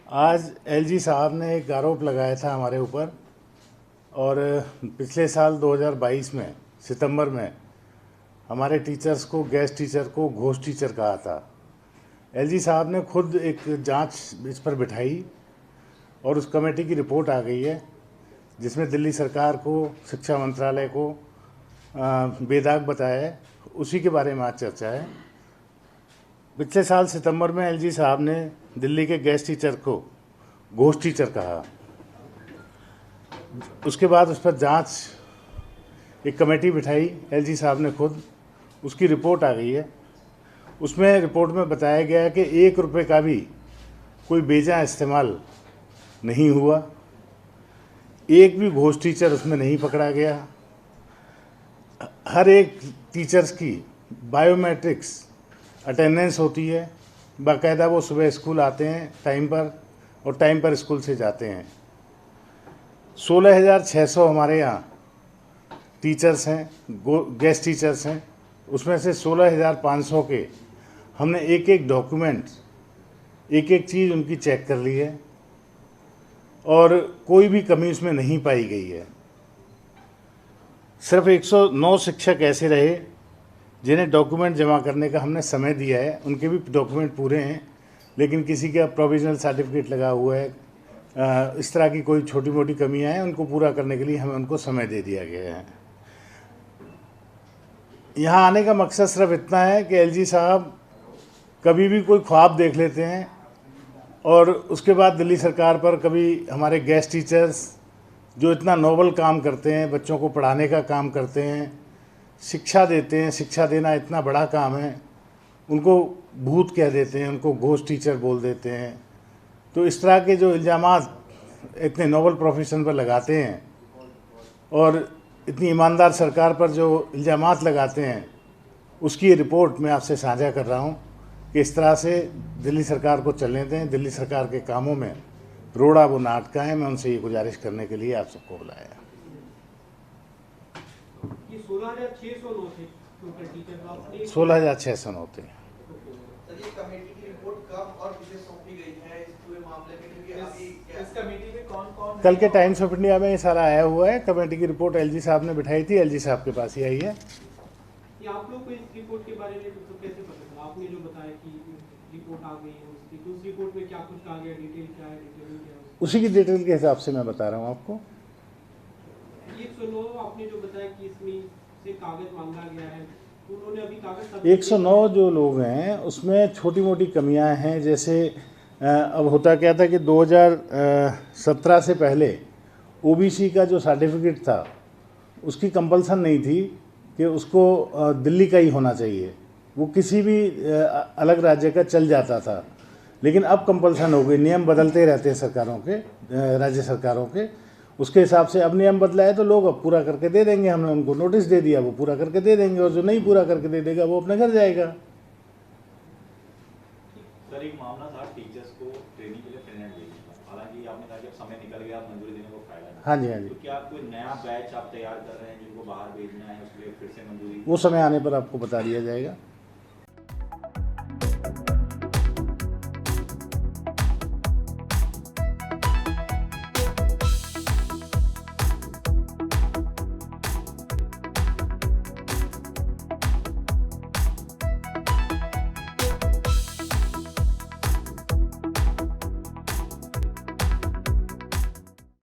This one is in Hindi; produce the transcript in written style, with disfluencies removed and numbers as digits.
आज एलजी साहब ने एक आरोप लगाया था हमारे ऊपर और पिछले साल 2022 में सितंबर में हमारे टीचर्स को, गेस्ट टीचर को घोस्ट टीचर कहा था। एलजी साहब ने खुद एक जांच इस पर बिठाई और उस कमेटी की रिपोर्ट आ गई है, जिसमें दिल्ली सरकार को, शिक्षा मंत्रालय को बेदाग बताया है। उसी के बारे में आज चर्चा है। पिछले साल सितंबर में एलजी साहब ने दिल्ली के गेस्ट टीचर को घोस्ट टीचर कहा। उसके बाद उस पर जांच एक कमेटी बिठाई एलजी साहब ने खुद, उसकी रिपोर्ट आ गई है। उसमें रिपोर्ट में बताया गया है कि 1 रुपये का भी कोई बेजा इस्तेमाल नहीं हुआ, एक भी घोस्ट टीचर उसमें नहीं पकड़ा गया। हर एक टीचर्स की बायोमेट्रिक्स अटेंडेंस होती है, बाकायदा वो सुबह स्कूल आते हैं टाइम पर और टाइम पर स्कूल से जाते हैं। 16,600 हमारे यहाँ टीचर्स हैं, गेस्ट टीचर्स हैं। उसमें से 16,500 के हमने एक एक डॉक्यूमेंट, एक एक चीज़ उनकी चेक कर ली है और कोई भी कमी उसमें नहीं पाई गई है। सिर्फ 109 शिक्षक ऐसे रहे जिन्हें डॉक्यूमेंट जमा करने का हमने समय दिया है, उनके भी डॉक्यूमेंट पूरे हैं, लेकिन किसी का प्रोविजनल सर्टिफिकेट लगा हुआ है। इस तरह की कोई छोटी मोटी कमियां हैं, उनको पूरा करने के लिए हमें उनको समय दे दिया गया है। यहाँ आने का मकसद सिर्फ इतना है कि एलजी साहब कभी भी कोई ख्वाब देख लेते हैं और उसके बाद दिल्ली सरकार पर कभी हमारे गेस्ट टीचर्स जो इतना नोबल काम करते हैं, बच्चों को पढ़ाने का काम करते हैं, शिक्षा देते हैं, शिक्षा देना इतना बड़ा काम है, उनको भूत कह देते हैं, उनको घोस्ट टीचर बोल देते हैं। तो इस तरह के जो इल्ज़ामात इतने नोबल प्रोफेशन पर लगाते हैं और इतनी ईमानदार सरकार पर जो इल्ज़ामात लगाते हैं, उसकी रिपोर्ट मैं आपसे साझा कर रहा हूँ कि इस तरह से दिल्ली सरकार को चलने दें। दिल्ली सरकार के कामों में रोड़ा वो ना अटकाएं। मैं उनसे ये गुजारिश करने के लिए आप सबको बुलाया। ये 16,600 लोग थे टोटल टीचर, 16,600 होते हैं। सर, ये कमेटी की रिपोर्ट कब और किसे सौंपी गई है इस पूरे मामले में? क्योंकि अभी इस कमेटी में कौन-कौन कल के टाइम्स ऑफ इंडिया में ये सारा आया हुआ है। कमेटी की रिपोर्ट एलजी साहब ने बिठाई थी, एलजी साहब के पास ही आई है। ये आप लोग को इस रिपोर्ट के बारे में तो कैसे पता चला? आपने जो बताया कि रिपोर्ट आ गई है, उसकी तो उस रिपोर्ट में क्या कुछ कहा गया, डिटेल क्या है, डिटेल क्या है? उसी की डिटेल के हिसाब से मैं बता रहा हूँ आपको। ये सुनो, आपने जो बताया कि इसमें से कागज मांगा गया है, तो उन्होंने अभी कागज 109 जो लोग हैं उसमें छोटी मोटी कमियां हैं। जैसे अब होता क्या था कि 2017 से पहले ओबीसी का जो सर्टिफिकेट था उसकी कंपल्सन नहीं थी कि उसको दिल्ली का ही होना चाहिए, वो किसी भी अलग राज्य का चल जाता था। लेकिन अब कंपल्सन हो गई, नियम बदलते रहते हैं सरकारों के, राज्य सरकारों के। उसके हिसाब से अब नियम बदला है तो लोग अब पूरा करके दे देंगे। हमने उनको नोटिस दे दिया, वो पूरा करके दे देंगे, और जो नहीं पूरा करके दे देगा वो अपने घर जाएगा। सर, एक मामला था टीचर्स को ट्रेनिंग के लिए फिनलैंड भेजना था। हालांकि आपने कहा कि अब समय निकल गया, मंजूरी देने को फायदा नहीं। हाँ जी, हाँ जी। तो क्या कोई नया बैच आप तैयार कर रहे हैं जिनको बाहर भेजना है, उसके लिए फिर से मंजूरी? वो समय आने पर आपको बता दिया जाएगा।